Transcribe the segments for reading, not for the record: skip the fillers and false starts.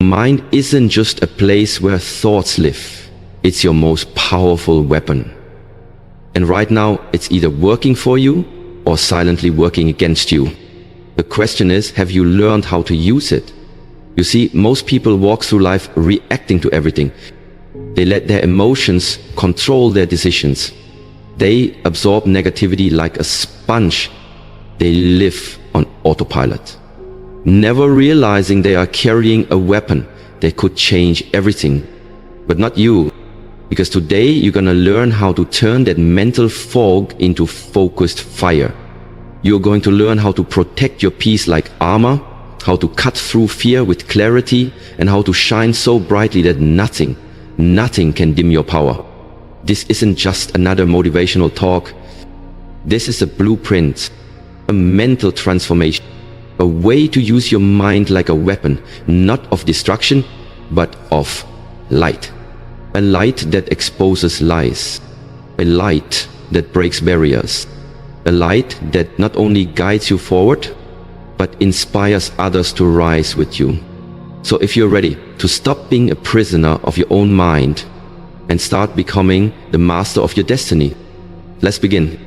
Mind isn't just a place where thoughts live. It's your most powerful weapon. And right now, it's either working for you or silently working against you. The question is, have you learned how to use it? You see, most people walk through life reacting to everything. They let their emotions control their decisions. They absorb negativity like a sponge. They live on autopilot, never realizing they are carrying a weapon that could change everything. But not you, because today you're gonna learn how to turn that mental fog into focused fire. You're going to learn how to protect your peace like armor, how to cut through fear with clarity, and how to shine so brightly that nothing can dim your power. This isn't just another motivational talk. This is a blueprint, a mental transformation, a way to use your mind like a weapon, not of destruction, but of light. A light that exposes lies, a light that breaks barriers, a light that not only guides you forward, but inspires others to rise with you. So if you're ready to stop being a prisoner of your own mind and start becoming the master of your destiny, let's begin.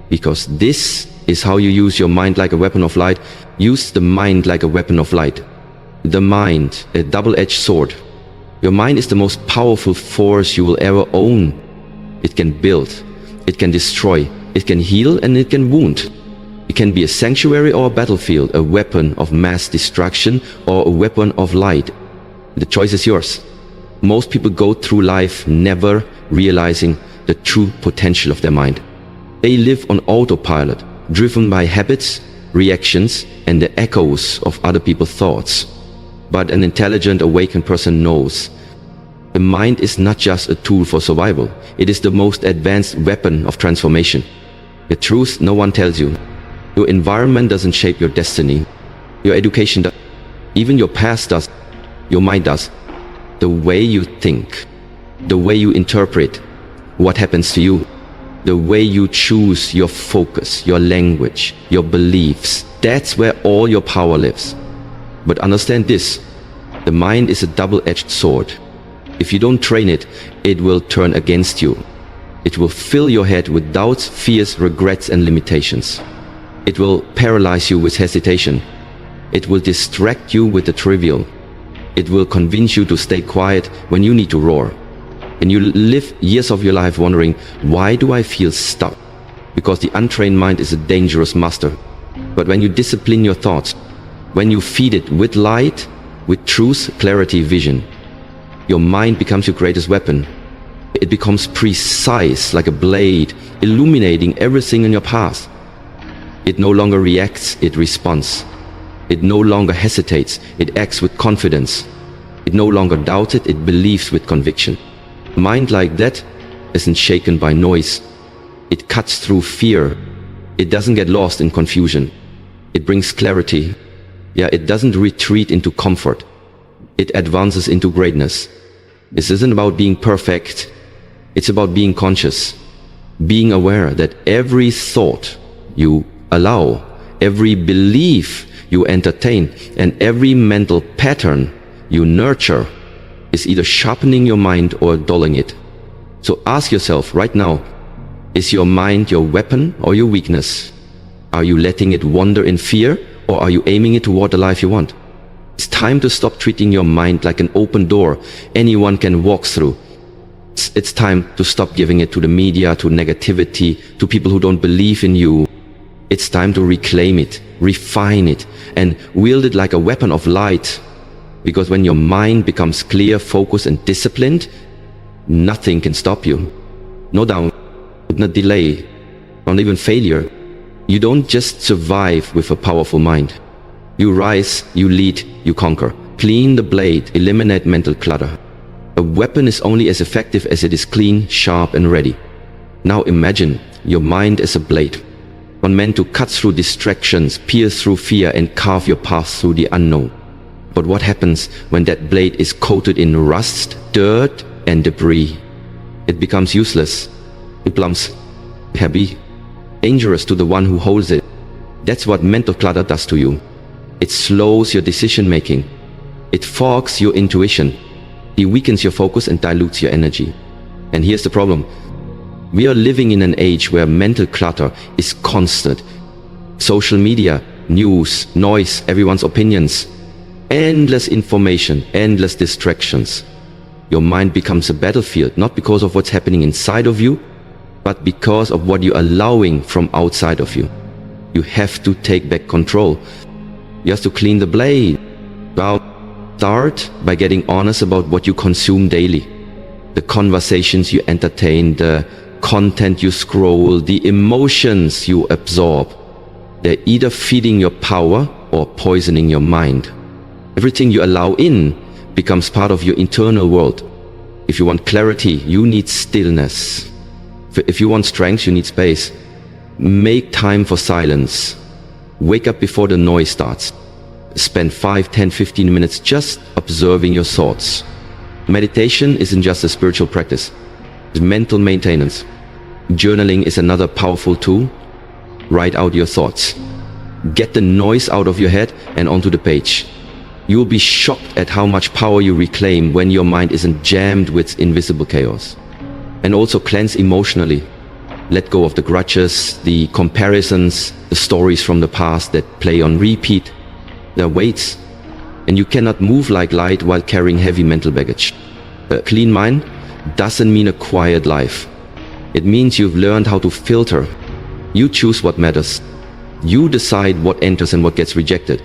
Because this is how you use your mind like a weapon of light. Use the mind like a weapon of light. The mind, a double-edged sword. Your mind is the most powerful force you will ever own. It can build, it can destroy, it can heal, and it can wound. It can be a sanctuary or a battlefield, a weapon of mass destruction or a weapon of light. The choice is yours. Most people go through life never realizing the true potential of their mind. They live on autopilot, driven by habits, reactions, and the echoes of other people's thoughts. But an intelligent, awakened person knows the mind is not just a tool for survival. It is the most advanced weapon of transformation. The truth no one tells you. Your environment doesn't shape your destiny. Your education does. Even your past does. Your mind does. The way you think, the way you interpret what happens to you, the way you choose your focus, your language, your beliefs, that's where all your power lives. But understand this, the mind is a double-edged sword. If you don't train it, it will turn against you. It will fill your head with doubts, fears, regrets, and limitations. It will paralyze you with hesitation. It will distract you with the trivial. It will convince you to stay quiet when you need to roar. And you live years of your life wondering, why do I feel stuck? Because the untrained mind is a dangerous master. But when you discipline your thoughts, when you feed it with light, with truth, clarity, vision, your mind becomes your greatest weapon. It becomes precise like a blade, illuminating everything in your path. It no longer reacts, it responds. It no longer hesitates, it acts with confidence. It no longer doubts it, it believes with conviction. A mind like that isn't shaken by noise. It cuts through fear. It doesn't get lost in confusion. It brings clarity. Yeah, it doesn't retreat into comfort. It advances into greatness. This isn't about being perfect. It's about being conscious, being aware that every thought you allow, every belief you entertain, and every mental pattern you nurture is either sharpening your mind or dulling it. So ask yourself right now, is your mind your weapon or your weakness? Are you letting it wander in fear, or are you aiming it toward the life you want? It's time to stop treating your mind like an open door anyone can walk through. It's time to stop giving it to the media, to negativity, to people who don't believe in you. It's time to reclaim it, refine it, and wield it like a weapon of light. Because when your mind becomes clear, focused, and disciplined, nothing can stop you. No doubt, no delay, not even failure. You don't just survive with a powerful mind. You rise, you lead, you conquer. Clean the blade, eliminate mental clutter. A weapon is only as effective as it is clean, sharp, and ready. Now imagine your mind as a blade, one meant to cut through distractions, pierce through fear, and carve your path through the unknown. But what happens when that blade is coated in rust, dirt, and debris? It becomes useless. It becomes heavy, dangerous to the one who holds it. That's what mental clutter does to you. It slows your decision making. It fogs your intuition. It weakens your focus and dilutes your energy. And here's the problem. We are living in an age where mental clutter is constant. Social media, news, noise, everyone's opinions, endless information, endless distractions. Your mind becomes a battlefield, not because of what's happening inside of you, but because of what you're allowing from outside of you. You have to take back control. You have to clean the blade. Well, start by getting honest about what you consume daily. The conversations you entertain, the content you scroll, the emotions you absorb. They're either feeding your power or poisoning your mind. Everything you allow in becomes part of your internal world. If you want clarity, you need stillness. If you want strength, you need space. Make time for silence. Wake up before the noise starts. Spend 5, 10, 15 minutes just observing your thoughts. Meditation isn't just a spiritual practice. It's mental maintenance. Journaling is another powerful tool. Write out your thoughts. Get the noise out of your head and onto the page. You'll be shocked at how much power you reclaim when your mind isn't jammed with invisible chaos. And also cleanse emotionally. Let go of the grudges, the comparisons, the stories from the past that play on repeat. They're weights, and you cannot move like light while carrying heavy mental baggage. A clean mind doesn't mean a quiet life. It means you've learned how to filter. You choose what matters. You decide what enters and what gets rejected.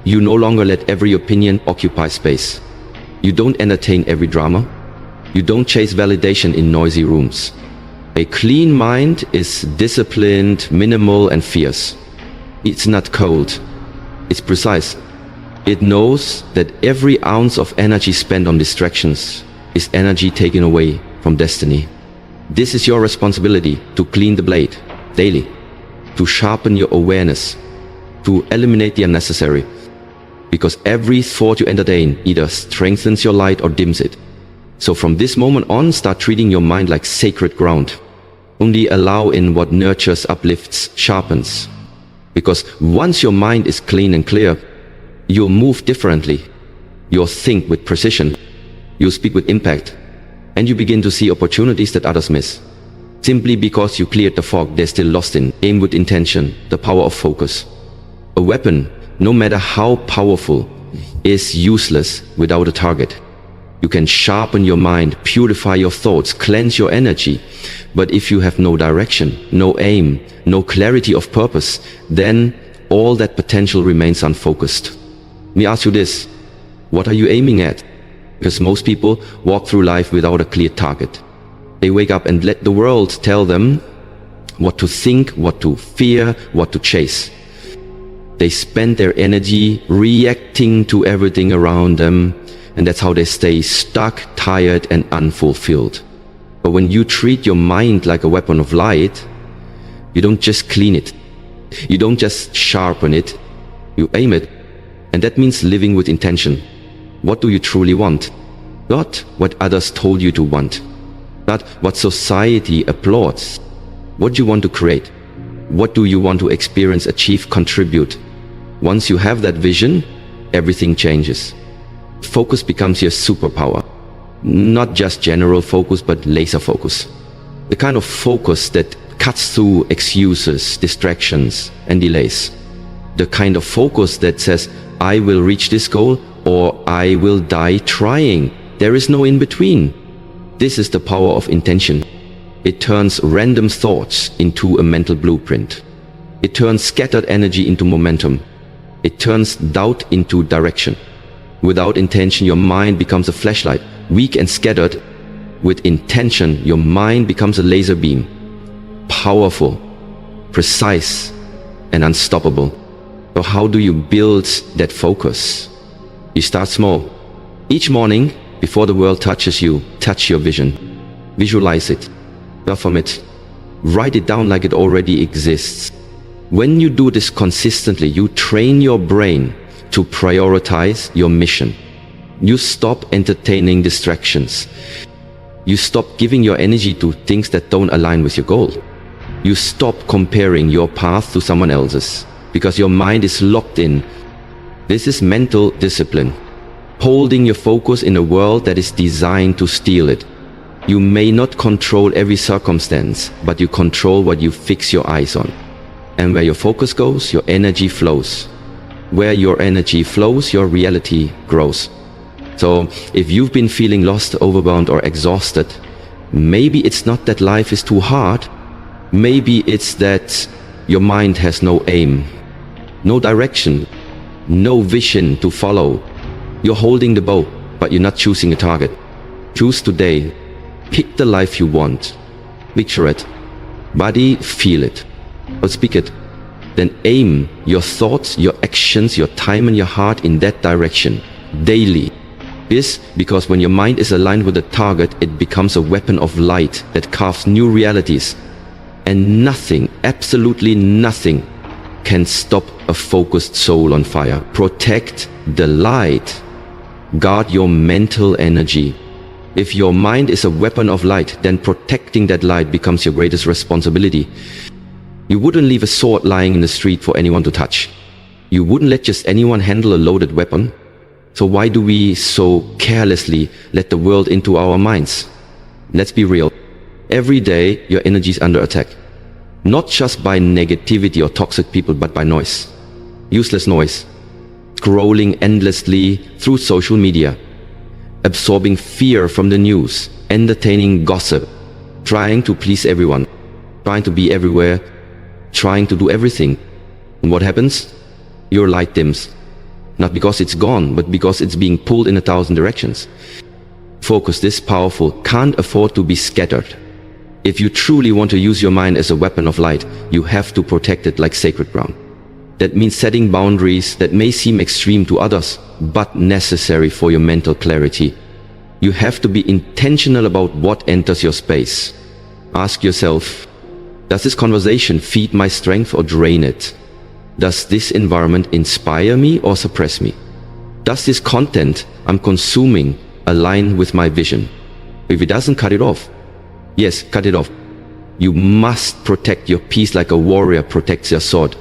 You no longer let every opinion occupy space. You don't entertain every drama. You don't chase validation in noisy rooms. A clean mind is disciplined, minimal, and fierce. It's not cold. It's precise. It knows that every ounce of energy spent on distractions is energy taken away from destiny. This is your responsibility to clean the blade daily, to sharpen your awareness, to eliminate the unnecessary. Because every thought you entertain either strengthens your light or dims it. So from this moment on, start treating your mind like sacred ground. Only allow in what nurtures, uplifts, sharpens. Because once your mind is clean and clear, you'll move differently. You'll think with precision. You'll speak with impact. And you begin to see opportunities that others miss. Simply because you cleared the fog they're still lost in. Aim with intention, the power of focus. A weapon, no matter how powerful, is useless without a target. You can sharpen your mind, purify your thoughts, cleanse your energy. But if you have no direction, no aim, no clarity of purpose, then all that potential remains unfocused. Let me ask you this. What are you aiming at? Because most people walk through life without a clear target. They wake up and let the world tell them what to think, what to fear, what to chase. They spend their energy reacting to everything around them, and that's how they stay stuck, tired, and unfulfilled. But when you treat your mind like a weapon of light, you don't just clean it. You don't just sharpen it. You aim it. And that means living with intention. What do you truly want? Not what others told you to want. Not what society applauds. What do you want to create? What do you want to experience, achieve, contribute? Once you have that vision, everything changes. Focus becomes your superpower. Not just general focus, but laser focus. The kind of focus that cuts through excuses, distractions, and delays. The kind of focus that says, I will reach this goal or I will die trying. There is no in between. This is the power of intention. It turns random thoughts into a mental blueprint. It turns scattered energy into momentum. It turns doubt into direction. Without intention, your mind becomes a flashlight, weak and scattered. With intention, your mind becomes a laser beam, powerful, precise, and unstoppable. So how do you build that focus? You start small. Each morning, before the world touches you, touch your vision. Visualize it. Affirm it. Write it down like it already exists. When you do this consistently, you train your brain to prioritize your mission. You stop entertaining distractions. You stop giving your energy to things that don't align with your goal. You stop comparing your path to someone else's because your mind is locked in. This is mental discipline. holding your focus in a world that is designed to steal it. You may not control every circumstance, but you control what you fix your eyes on. And where your focus goes, your energy flows. Where your energy flows, your reality grows. So if you've been feeling lost, overwhelmed, or exhausted, maybe it's not that life is too hard. Maybe it's that your mind has no aim, no direction, no vision to follow. You're holding the bow, but you're not choosing a target. Choose today. Pick the life you want. Picture it. Body, feel it. Or speak it. Then aim your thoughts, your actions, your time and your heart in that direction, daily. This because when your mind is aligned with a target, it becomes a weapon of light that carves new realities. And nothing, absolutely nothing, can stop a focused soul on fire. Protect the light. Guard your mental energy. If your mind is a weapon of light, then protecting that light becomes your greatest responsibility. You wouldn't leave a sword lying in the street for anyone to touch. You wouldn't let just anyone handle a loaded weapon. So why do we so carelessly let the world into our minds? Let's be real. Every day your energy is under attack. Not just by negativity or toxic people, but by noise. Useless noise. Scrolling endlessly through social media. Absorbing fear from the news. Entertaining gossip. Trying to please everyone. Trying to be everywhere. Trying to do everything. And what happens? Your light dims. Not because it's gone, but because it's being pulled in 1,000 directions. Focus this powerful can't afford to be scattered. If you truly want to use your mind as a weapon of light, you have to protect it like sacred ground. That means setting boundaries that may seem extreme to others, but necessary for your mental clarity. You have to be intentional about what enters your space. Ask yourself, does this conversation feed my strength or drain it? Does this environment inspire me or suppress me? Does this content I'm consuming align with my vision? If it doesn't, cut it off. Yes, cut it off. You must protect your peace like a warrior protects their sword.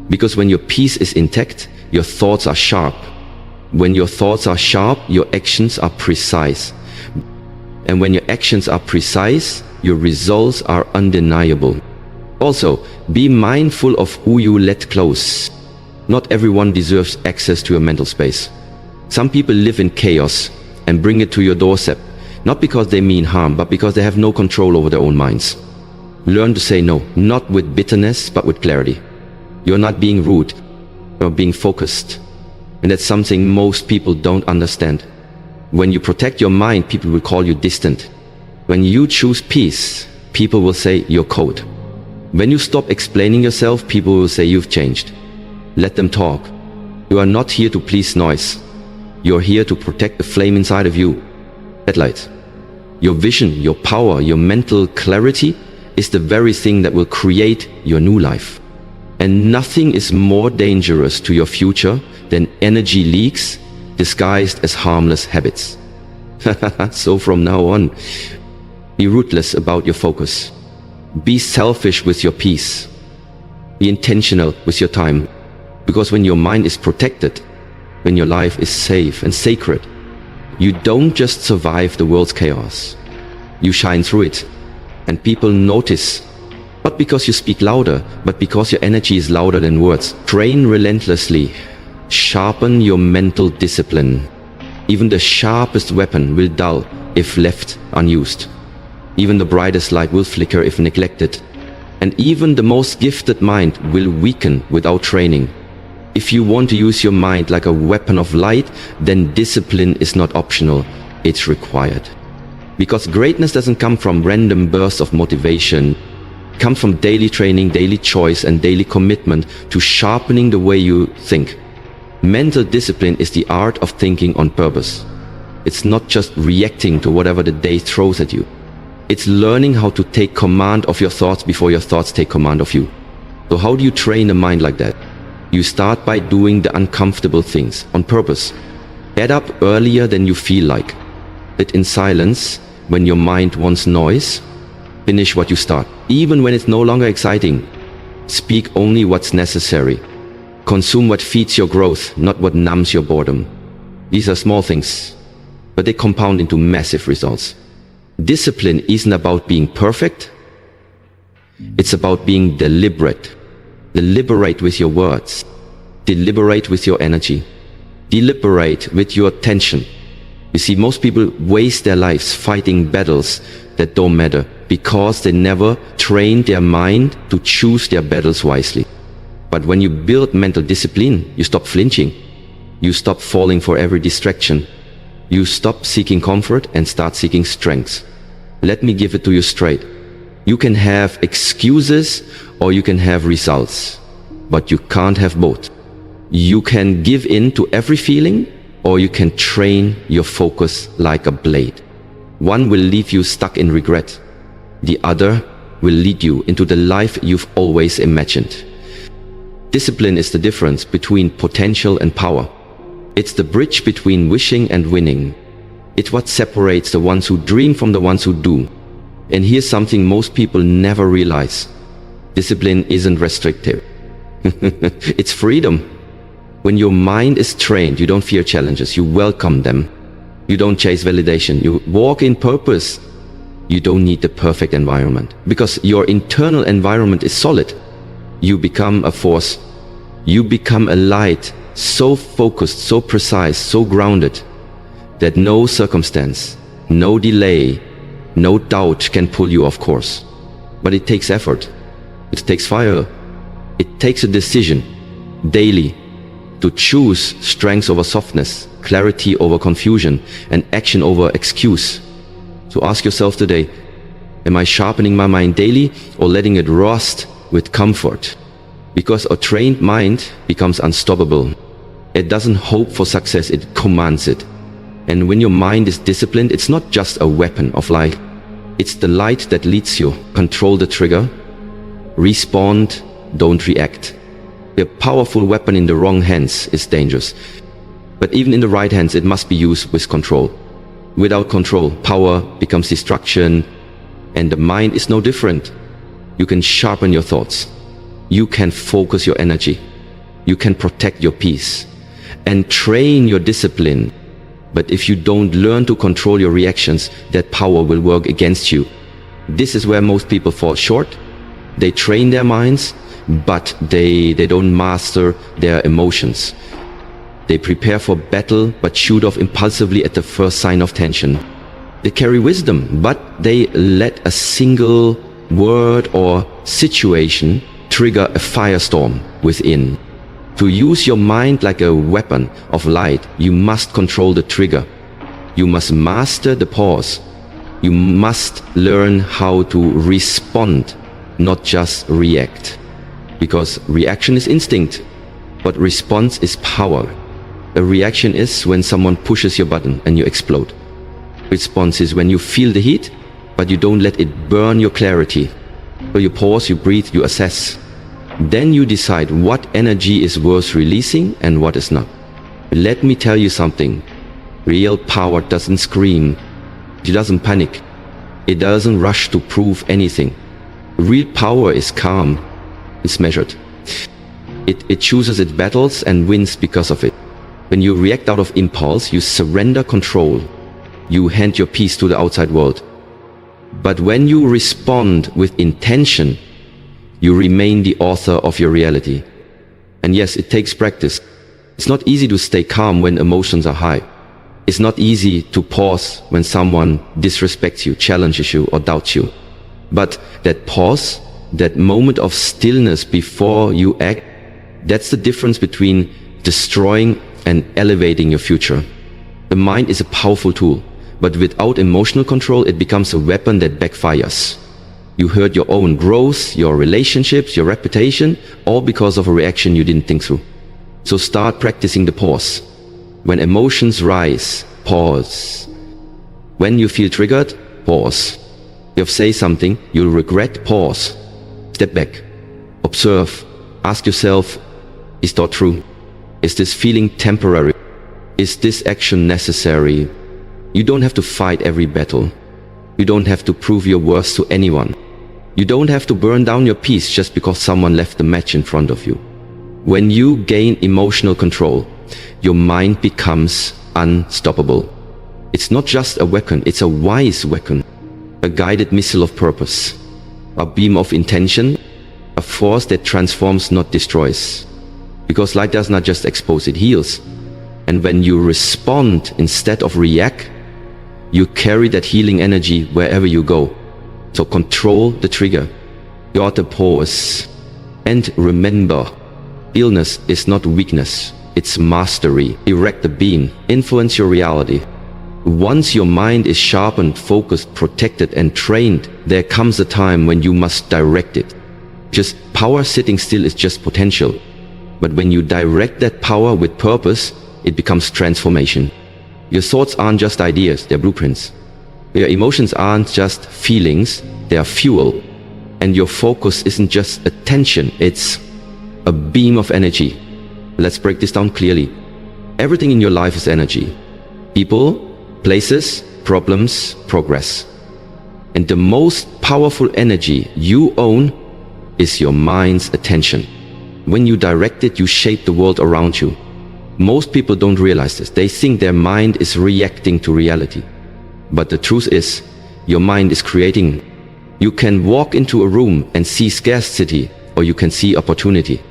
Because when your peace is intact, your thoughts are sharp. When your thoughts are sharp, your actions are precise. And when your actions are precise, your results are undeniable. Also, be mindful of who you let close. Not everyone deserves access to your mental space. Some people live in chaos and bring it to your doorstep, not because they mean harm, but because they have no control over their own minds. Learn to say no, not with bitterness, but with clarity. You're not being rude, you're being focused. And that's something most people don't understand. When you protect your mind, people will call you distant. When you choose peace, people will say you're cold. When you stop explaining yourself, people will say you've changed. Let them talk. You are not here to please noise. You're here to protect the flame inside of you. Headlights. Your vision, your power, your mental clarity is the very thing that will create your new life. And nothing is more dangerous to your future than energy leaks disguised as harmless habits. So from now on, be ruthless about your focus. Be selfish with your peace. Be intentional with your time. Because when your mind is protected, when your life is safe and sacred, you don't just survive the world's chaos. You shine through it. And people notice. Not because you speak louder, but because your energy is louder than words. Train relentlessly. Sharpen your mental discipline. Even the sharpest weapon will dull if left unused. Even the brightest light will flicker if neglected. And even the most gifted mind will weaken without training. If you want to use your mind like a weapon of light, then discipline is not optional, it's required. Because greatness doesn't come from random bursts of motivation. It comes from daily training, daily choice, and daily commitment to sharpening the way you think. Mental discipline is the art of thinking on purpose. It's not just reacting to whatever the day throws at you. It's learning how to take command of your thoughts before your thoughts take command of you. So how do you train a mind like that? You start by doing the uncomfortable things on purpose. Get up earlier than you feel like. Sit in silence when your mind wants noise. Finish what you start, even when it's no longer exciting. Speak only what's necessary. Consume what feeds your growth, not what numbs your boredom. These are small things, but they compound into massive results. Discipline isn't about being perfect. It's about being deliberate. Deliberate with your words. Deliberate with your energy. Deliberate with your attention. You see, most people waste their lives fighting battles that don't matter because they never train their mind to choose their battles wisely. But when you build mental discipline, you stop flinching. You stop falling for every distraction. You stop seeking comfort and start seeking strength. Let me give it to you straight. You can have excuses or you can have results, but you can't have both. You can give in to every feeling or you can train your focus like a blade. One will leave you stuck in regret. The other will lead you into the life you've always imagined. Discipline is the difference between potential and power. It's the bridge between wishing and winning. It's what separates the ones who dream from the ones who do. And here's something most people never realize. Discipline isn't restrictive. It's freedom. When your mind is trained, you don't fear challenges, you welcome them. You don't chase validation, you walk in purpose. You don't need the perfect environment because your internal environment is solid. You become a force. You become a light, so focused, so precise, so grounded that no circumstance, no delay, no doubt can pull you off course. But it takes effort. It takes fire. It takes a decision daily to choose strength over softness, clarity over confusion, and action over excuse. So ask yourself today, am I sharpening my mind daily or letting it rust with comfort? Because a trained mind becomes unstoppable. It doesn't hope for success, it commands it. And when your mind is disciplined, it's not just a weapon of light. It's the light that leads you. Control the trigger. Respond, don't react. A powerful weapon in the wrong hands is dangerous. But even in the right hands, it must be used with control. Without control, power becomes destruction, and the mind is no different. You can sharpen your thoughts. You can focus your energy. You can protect your peace and train your discipline. But if you don't learn to control your reactions, that power will work against you. This is where most people fall short. They train their minds, but they don't master their emotions. They prepare for battle, but shoot off impulsively at the first sign of tension. They carry wisdom, but they let a single word or situation trigger a firestorm within. To use your mind like a weapon of light, you must control the trigger. You must master the pause. You must learn how to respond, not just react. Because reaction is instinct, but response is power. A reaction is when someone pushes your button and you explode. Response is when you feel the heat, but you don't let it burn your clarity. So you pause, you breathe, you assess. Then you decide what energy is worth releasing and what is not. Let me tell you something. Real power doesn't scream. It doesn't panic. It doesn't rush to prove anything. Real power is calm. It's measured. It chooses its battles and wins because of it. When you react out of impulse, you surrender control. You hand your peace to the outside world. But when you respond with intention, you remain the author of your reality. And yes, it takes practice. It's not easy to stay calm when emotions are high. It's not easy to pause when someone disrespects you, challenges you, or doubts you. But that pause, that moment of stillness before you act, that's the difference between destroying and elevating your future. The mind is a powerful tool, but without emotional control, it becomes a weapon that backfires. You hurt your own growth, your relationships, your reputation, all because of a reaction you didn't think through. So start practicing the pause. When emotions rise, pause. When you feel triggered, pause. If you say something you'll regret, pause. Step back. Observe. Ask yourself, is that true? Is this feeling temporary? Is this action necessary? You don't have to fight every battle. You don't have to prove your worth to anyone. You don't have to burn down your peace just because someone left the match in front of you. When you gain emotional control, your mind becomes unstoppable. It's not just a weapon, it's a wise weapon, a guided missile of purpose, a beam of intention, a force that transforms, not destroys. Because light does not just expose, it heals. And when you respond instead of react, you carry that healing energy wherever you go. So control the trigger, guard the pause, and remember, illness is not weakness, it's mastery. Erect the beam, influence your reality. Once your mind is sharpened, focused, protected, and trained, there comes a time when you must direct it. Just power sitting still is just potential. But when you direct that power with purpose, it becomes transformation. Your thoughts aren't just ideas, they're blueprints. Your emotions aren't just feelings, they are fuel. And your focus isn't just attention, it's a beam of energy. Let's break this down clearly. Everything in your life is energy. People, places, problems, progress. And the most powerful energy you own is your mind's attention. When you direct it, you shape the world around you. Most people don't realize this. They think their mind is reacting to reality. But the truth is, your mind is creating. You can walk into a room and see scarcity, or you can see opportunity.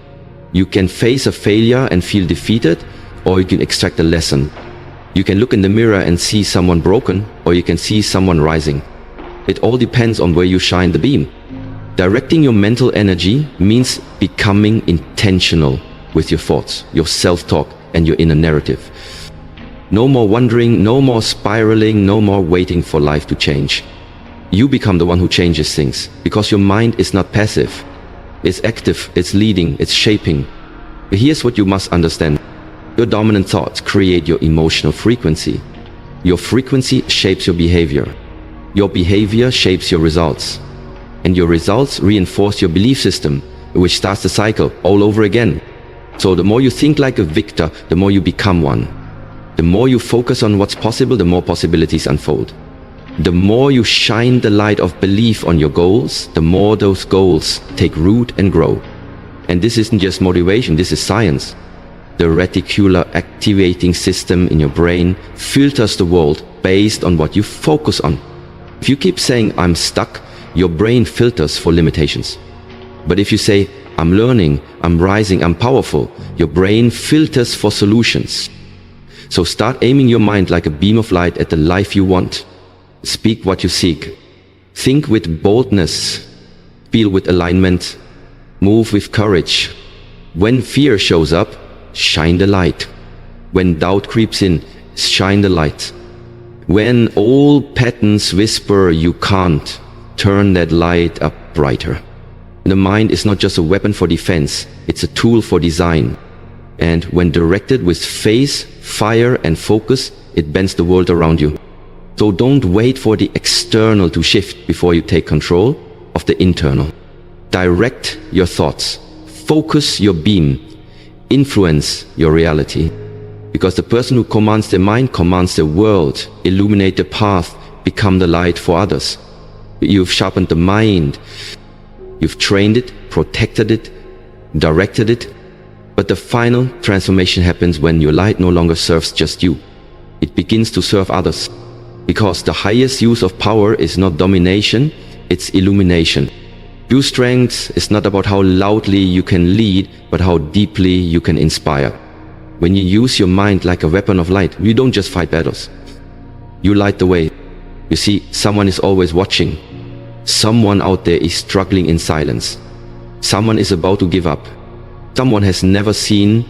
You can face a failure and feel defeated, or you can extract a lesson. You can look in the mirror and see someone broken, or you can see someone rising. It all depends on where you shine the beam. Directing your mental energy means becoming intentional with your thoughts, your self-talk, and your inner narrative. No more wondering, no more spiraling, no more waiting for life to change. You become the one who changes things, because your mind is not passive. It's active, it's leading, it's shaping. But here's what you must understand. Your dominant thoughts create your emotional frequency. Your frequency shapes your behavior. Your behavior shapes your results. And your results reinforce your belief system, which starts the cycle all over again. So the more you think like a victor, the more you become one. The more you focus on what's possible, the more possibilities unfold. The more you shine the light of belief on your goals, the more those goals take root and grow. And this isn't just motivation, this is science. The reticular activating system in your brain filters the world based on what you focus on. If you keep saying, I'm stuck, your brain filters for limitations. But if you say, I'm learning, I'm rising, I'm powerful, your brain filters for solutions. So start aiming your mind like a beam of light at the life you want. Speak what you seek. Think with boldness. Feel with alignment. Move with courage. When fear shows up, shine the light. When doubt creeps in, shine the light. When all patterns whisper you can't, turn that light up brighter. The mind is not just a weapon for defense, it's a tool for design. And when directed with faith, fire, and focus, it bends the world around you. So don't wait for the external to shift before you take control of the internal. Direct your thoughts, focus your beam, influence your reality. Because the person who commands their mind commands the world. Illuminate the path, become the light for others. You've sharpened the mind. You've trained it, protected it, directed it. But the final transformation happens when your light no longer serves just you. It begins to serve others. Because the highest use of power is not domination, it's illumination. True strength is not about how loudly you can lead, but how deeply you can inspire. When you use your mind like a weapon of light, you don't just fight battles. You light the way. You see, someone is always watching. Someone out there is struggling in silence. Someone is about to give up. Someone has never seen